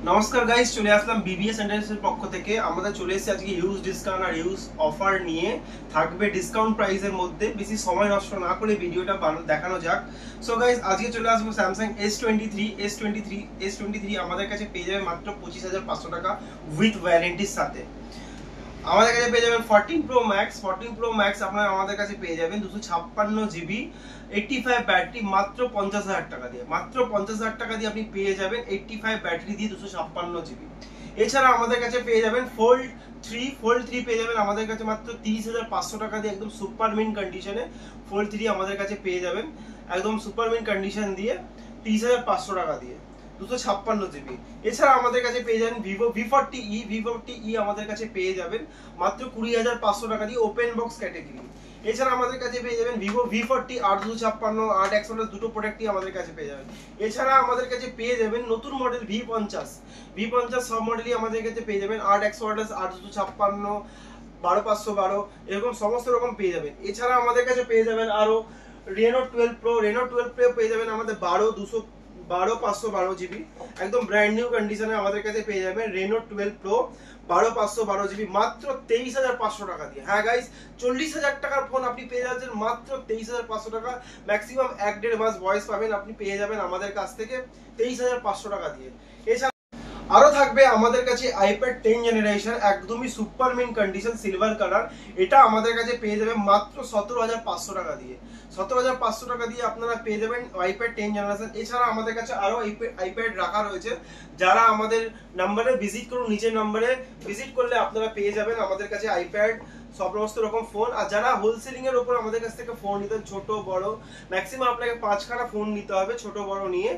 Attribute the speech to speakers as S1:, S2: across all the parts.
S1: নমস্কার গাইস, চলে আসলাম বিবিএস এন্টারপ্রাইজের পক্ষ থেকে। আমাদের চলে এসেছে আজকে হিউজ ডিসকাউন্ট আর হিউজ অফার নিয়ে। থাকবে ডিসকাউন্ট প্রাইসের মধ্যে, বেশি সময় নষ্ট না করে ভিডিওটা দেখানো যাক। সো গাইস, আজকে চলে আসবো স্যামসাং S23 আমাদের কাছে পেয়ে যাবে মাত্র 25,500 টাকা উইথ ওয়ারেন্টির সাথে। আমাদের কাছে পেয়ে যাবেন 14 Pro Max আপনারা আমাদের কাছে পেয়ে যাবেন 256 জিবি 85 ব্যাটারি মাত্র 50,000 টাকা দিয়ে। মাত্র 50,000 টাকা দিয়ে আপনি পেয়ে যাবেন 85 ব্যাটারি দিয়ে 256 জিবি। এছাড়া আমাদের কাছে পেয়ে যাবেন Fold 3 পেয়ে যাবেন আমাদের কাছে মাত্র 30,500 টাকা দিয়ে, একদম সুপার মিন কন্ডিশনে Fold 3 আমাদের কাছে পেয়ে যাবেন একদম সুপার মিন কন্ডিশন দিয়ে 30,500 টাকা দিয়ে 256 জিবি। এছাড়া আমাদের কাছে পেয়ে যাবেন ভিভো V40e আমাদের কাছে পেয়ে যাবেন মাত্র 20,500 টাকা দিয়ে ওপেন বক্স ক্যাটাগরি। এছাড়া আমাদের কাছে পেয়ে যাবেন ভিভো V40 856 8 দুটো প্রোডাক্টই আমাদের কাছে পেয়ে যাবেন। এছাড়া আমাদের কাছে পেয়ে যাবেন নতুন মডেল V50 সব মডেলই আমাদের কাছে পেয়ে যাবেন 8 256 12 এরকম সমস্ত রকম পেয়ে যাবেন। এছাড়া আমাদের কাছে পেয়ে যাবেন আরো Reno 12 Pro পেয়ে যাবেন আমাদের 512 জিবি, একদম ব্র্যান্ড নিউ কন্ডিশনে আমাদের কাছে পেয়ে যাবেন Reno 12 Pro 512 জিবি মাত্র 23,500 টাকা দিয়ে। হ্যাঁ গাইস, 40,000 টাকার ফোন আপনি পেয়ে যাচ্ছেন মাত্র 23,500 টাকা। ম্যাক্সিমাম 1-1.5 মাস ভয়েস পাবেন আপনি পেয়ে যাবেন আমাদের কাছ থেকে 23,500 টাকা দিয়ে। এছাড়া আরো থাকবে আমাদের কাছে আইপ্যাড 10 জেনারেশন, একদমই super mint condition silver colour. এটা আমাদের কাছে পেয়ে যাবেন মাত্র 17,500 টাকা দিয়ে। 17,500 টাকা দিয়ে আপনারা পেয়ে যাবেন আইপ্যাড 10 জেনারেশন। এছাড়া আমাদের কাছে আরো আইপ্যাড রাখা রয়েছে, যারা আমাদের নাম্বারে ভিজিট করুন, নিচের নাম্বারে ভিজিট করলে আপনারা পেয়ে যাবেন আমাদের কাছে আইপ্যাড সমস্ত রকম ফোন। আর যারা হোলসেলিং এর উপর আমাদের কাছ থেকে ফোন নিতে, ছোট বড় ম্যাক্সিমাম আপনাকে 5খানা ফোন নিতে হবে ছোট বড় নিয়ে,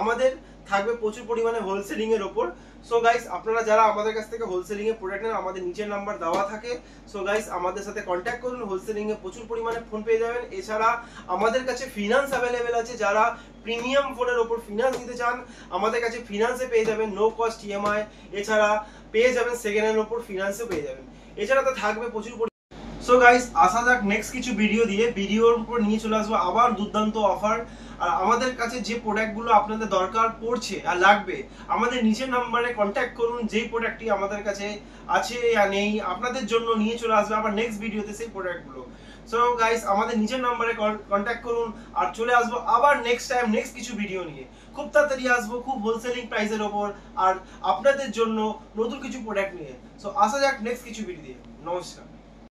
S1: আমাদের থাকবে প্রচুর পরিমাণে হোলসেলিং এর উপর। সো গাইস, আপনারা যারা আমাদের কাছ থেকে হোলসেলিং এ প্রোডাক্ট নেন, আমাদের নিচের নাম্বার দেওয়া থাকে। সো গাইস, আমাদের সাথে কন্ট্যাক্ট করুন, হোলসেলিং এ প্রচুর পরিমাণে ফোন পেয়ে যাবেন। এছাড়া আমাদের কাছে ফিনান্স অ্যাভেলেবেল আছে, যারা প্রিমিয়াম ফোনের উপর ফিনান্স নিতে চান আমাদের কাছে ফিনান্সে পেয়ে যাবেন নো কস্ট ইএমআই। এছাড়া পেয়ে যাবেন সেকেন্ড হ্যান্ড উপর ফিনান্সে পেয়ে যাবেন। এছাড়া তো থাকবে প্রচুর। সো গাইস, আসা যাক নেক্সট কিছু ভিডিও দিয়ে। ভিডিওর উপর নিয়ে চলে আসবো আবার দুর্দান্ত অফার। আর আমাদের কাছে যে প্রোডাক্টগুলো আপনাদের দরকার পড়ছে আর লাগবে, আমাদের নিচের নাম্বারে কন্ট্যাক্ট করুন। যেই প্রোডাক্টটি আমাদের কাছে আছে বা নেই, আপনাদের জন্য নিয়ে চলে আসবে আবার নেক্সট ভিডিওতে সেই প্রোডাক্টগুলো। সো গাইস, আমাদের নিচের নাম্বারে কন্ট্যাক্ট করুন আর চলে আসবো আবার নেক্সট টাইম নেক্সট কিছু ভিডিও নিয়ে। খুব তাড়াতাড়ি আসবো, খুব হোলসেলিং প্রাইসের ওপর আর আপনাদের জন্য নতুন কিছু প্রোডাক্ট নিয়ে। সো আসা যাক নেক্সট কিছু ভিডিও দিয়ে। নমস্কার।